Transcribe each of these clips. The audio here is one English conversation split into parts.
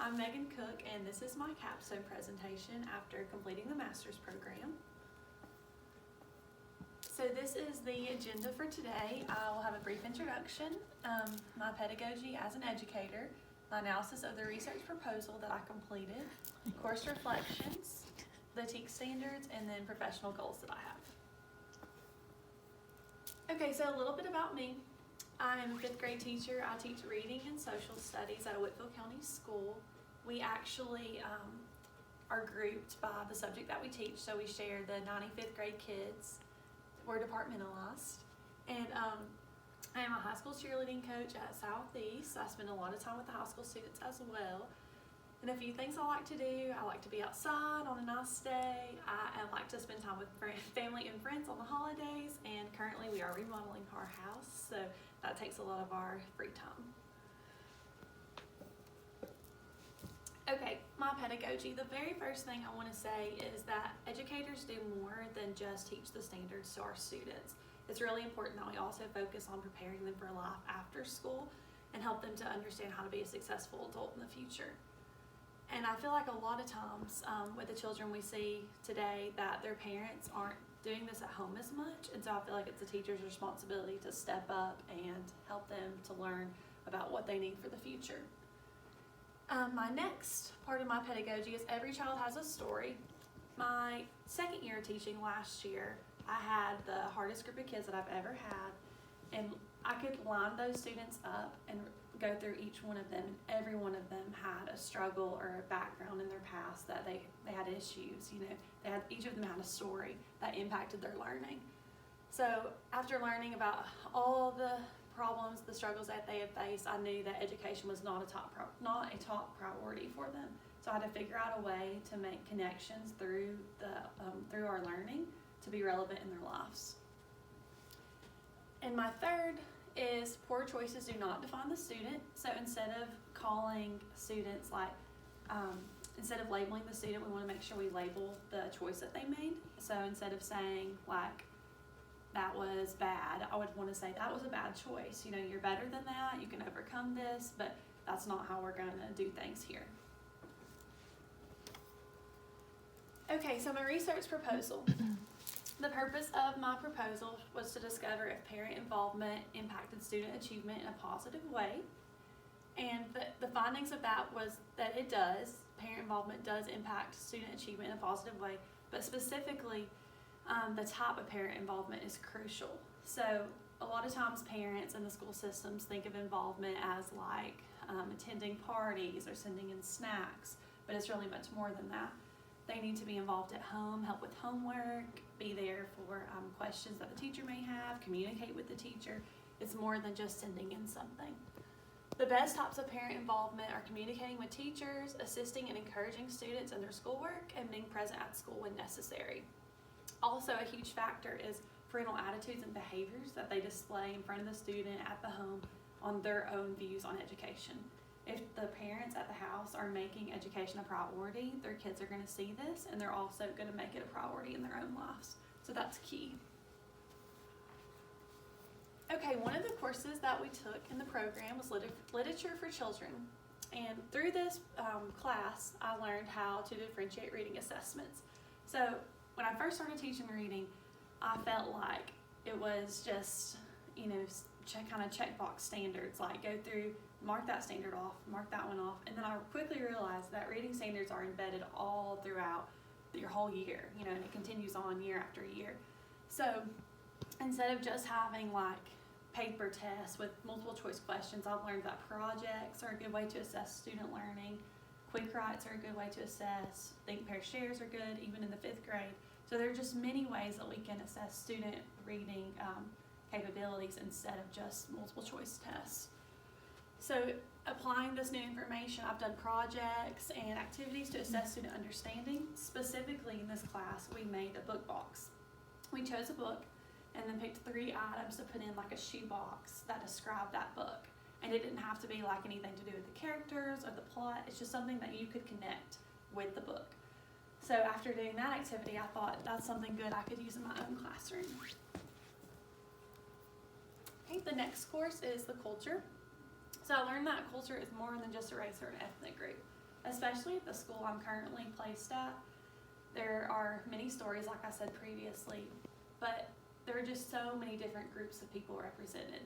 I'm Megan Cook, and this is my capstone presentation after completing the master's program. So this is the agenda for today. I will have a brief introduction, my pedagogy as an educator, my analysis of the research proposal that I completed, course reflections, the TEAC standards, and then professional goals that I have. Okay, so a little bit about me. I am a 5th grade teacher. I teach reading and social studies at a Whitfield County school. We actually are grouped by the subject that we teach, so we share the 95th grade kids. We're departmentalized. And I am a high school cheerleading coach at Southeast. I spend a lot of time with the high school students as well. And a few things I like to do: I like to be outside on a nice day. I like to spend time with family and friends on the holidays. And currently we are remodeling our house, so that takes a lot of our free time. Okay, my pedagogy. The very first thing I want to say is that educators do more than just teach the standards to our students. It's really important that we also focus on preparing them for life after school and help them to understand how to be a successful adult in the future. And I feel like a lot of times with the children we see today that their parents aren't doing this at home as much, and so I feel like it's a teacher's responsibility to step up and help them to learn about what they need for the future. My next part of my pedagogy is every child has a story. My second year teaching last year, I had the hardest group of kids that I've ever had, and I could line those students up and go through each one of them, and every one of them had a struggle or a background in their past that they had issues. Each of them had a story that impacted their learning. So after learning about all the problems, the struggles that they had faced, I knew that education was not a top priority for them. So I had to figure out a way to make connections through our learning to be relevant in their lives. And my third is poor choices do not define the student. So instead of calling students instead of labeling the student, we want to make sure we label the choice that they made. So instead of saying that was bad, I would want to say that was a bad choice. You're better than that, you can overcome this, but that's not how we're going to do things here. Okay, so my research proposal. The purpose of my proposal was to discover if parent involvement impacted student achievement in a positive way. And the findings of that was that it does. Parent involvement does impact student achievement in a positive way, but specifically, the type of parent involvement is crucial. So a lot of times parents in the school systems think of involvement as attending parties or sending in snacks, but it's really much more than that. They need to be involved at home, help with homework, be there for questions that the teacher may have, communicate with the teacher. It's more than just sending in something. The best types of parent involvement are communicating with teachers, assisting and encouraging students in their schoolwork, and being present at school when necessary. Also, a huge factor is parental attitudes and behaviors that they display in front of the student at the home on their own views on education. If the parents at the house are making education a priority, their kids are going to see this, and they're also going to make it a priority in their own lives. So that's key. Okay, one of the courses that we took in the program was Literature for Children. And through this class, I learned how to differentiate reading assessments. So when I first started teaching reading, I felt like it was just, kind of checkbox standards, like go through, mark that standard off, mark that one off. And then I quickly realized that reading standards are embedded all throughout your whole year, and it continues on year after year. So instead of just having paper tests with multiple choice questions, I've learned that projects are a good way to assess student learning. Quick writes are a good way to assess. Think, pair, shares are good, even in the 5th grade. So there are just many ways that we can assess student reading capabilities instead of just multiple choice tests. So applying this new information, I've done projects and activities to assess student understanding. Specifically in this class, we made a book box. We chose a book and then picked 3 items to put in a shoebox that described that book. And it didn't have to be anything to do with the characters or the plot. It's just something that you could connect with the book. So after doing that activity, I thought that's something good I could use in my own classroom. Okay, the next course is the culture. So I learned that culture is more than just a race or an ethnic group. Especially at the school I'm currently placed at, there are many stories, like I said previously, but there are just so many different groups of people represented.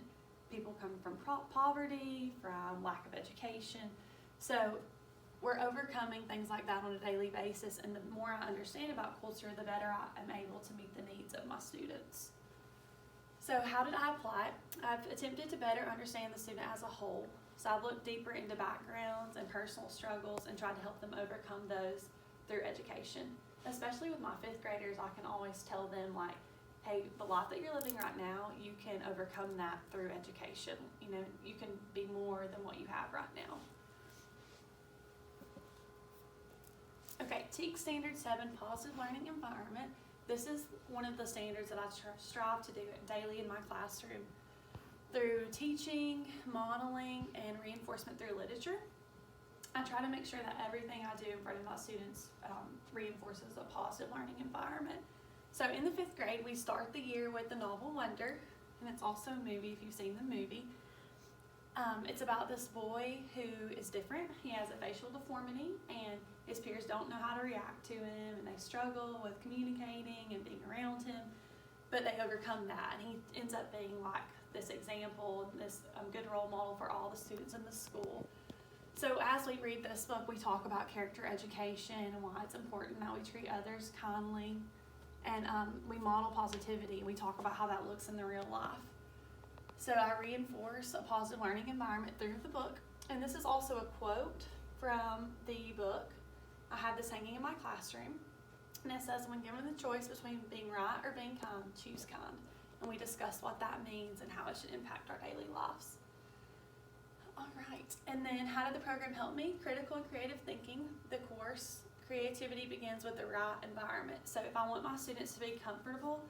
People come from poverty, from lack of education. So we're overcoming things like that on a daily basis, and the more I understand about culture, the better I am able to meet the needs of my students. So how did I apply it? I've attempted to better understand the student as a whole. So I've looked deeper into backgrounds and personal struggles and tried to help them overcome those through education. Especially with my 5th graders, I can always tell them, like, hey, the life that you're living right now, you can overcome that through education. You know, you can be more than what you have right now. Okay, TEAC Standard 7, Positive Learning Environment. This is one of the standards that I strive to do daily in my classroom through teaching, modeling, and reinforcement through literature. I try to make sure that everything I do in front of my students reinforces a positive learning environment. So in the 5th grade, we start the year with the novel Wonder, and it's also a movie if you've seen the movie. It's about this boy who is different. He has a facial deformity, and his peers don't know how to react to him, and they struggle with communicating and being around him, but they overcome that, and he ends up being like this example, this good role model for all the students in the school. So as we read this book, we talk about character education and why it's important that we treat others kindly, and we model positivity, and we talk about how that looks in the real life. So I reinforce a positive learning environment through the book, and this is also a quote from the book. I have this hanging in my classroom, and it says, when given the choice between being right or being kind, choose kind. And we discuss what that means and how it should impact our daily lives. All right, and then how did the program help me? Critical and creative thinking. The course, creativity begins with the right environment. So if I want my students to be comfortable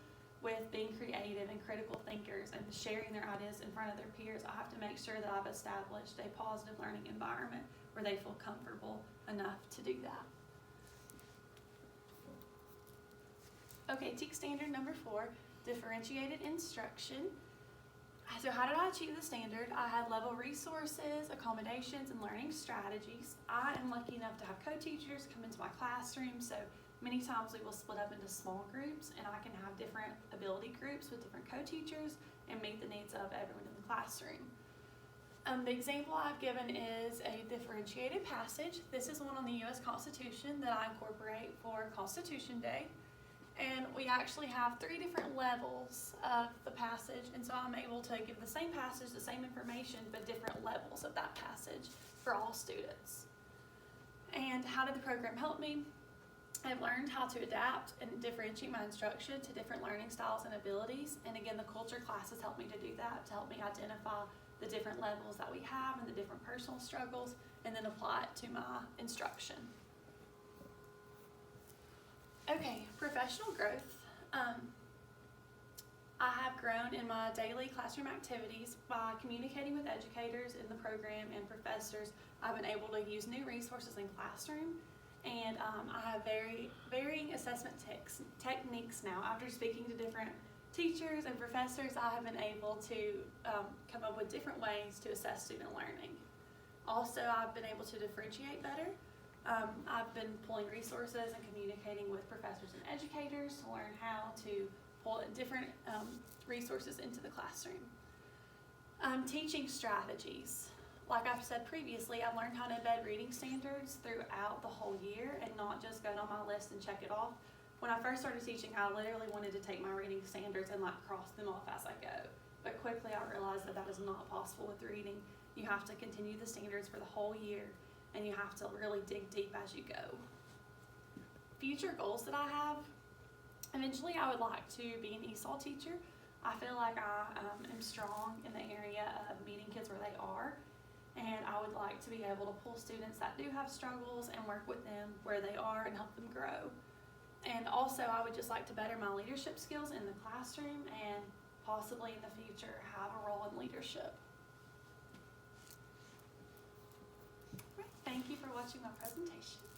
with being creative and critical thinkers and sharing their ideas in front of their peers, I have to make sure that I've established a positive learning environment where they feel comfortable enough to do that. Okay, TEAC standard number 4, differentiated instruction. So how did I achieve the standard? I had level resources, accommodations, and learning strategies. I am lucky enough to have co-teachers come into my classroom, so many times we will split up into small groups, and I can have different ability groups with different co-teachers and meet the needs of everyone in the classroom. The example I've given is a differentiated passage. This is one on the U.S. Constitution that I incorporate for Constitution Day. And we actually have 3 different levels of the passage, and so I'm able to give the same passage, the same information, but different levels of that passage for all students. And how did the program help me? I've learned how to adapt and differentiate my instruction to different learning styles and abilities, and again, the culture classes help me to do that, to help me identify the different levels that we have and the different personal struggles, and then apply it to my instruction. Okay, professional growth. I have grown in my daily classroom activities by communicating with educators in the program and professors. I've been able to use new resources in classroom, and I have varying assessment techniques now. After speaking to different teachers and professors, I have been able to come up with different ways to assess student learning. Also, I've been able to differentiate better. I've been pulling resources and communicating with professors and educators to learn how to pull different resources into the classroom. Teaching strategies. Like I've said previously, I've learned how to embed reading standards throughout the whole year and not just go on my list and check it off. When I first started teaching, I literally wanted to take my reading standards and cross them off as I go. But quickly I realized that is not possible with reading. You have to continue the standards for the whole year, and you have to really dig deep as you go. Future goals that I have, eventually I would like to be an ESOL teacher. I feel like I am strong in the area of meeting kids where they are, and I would like to be able to pull students that do have struggles and work with them where they are and help them grow. And also I would just like to better my leadership skills in the classroom and possibly in the future have a role in leadership. Thank you for watching my presentation.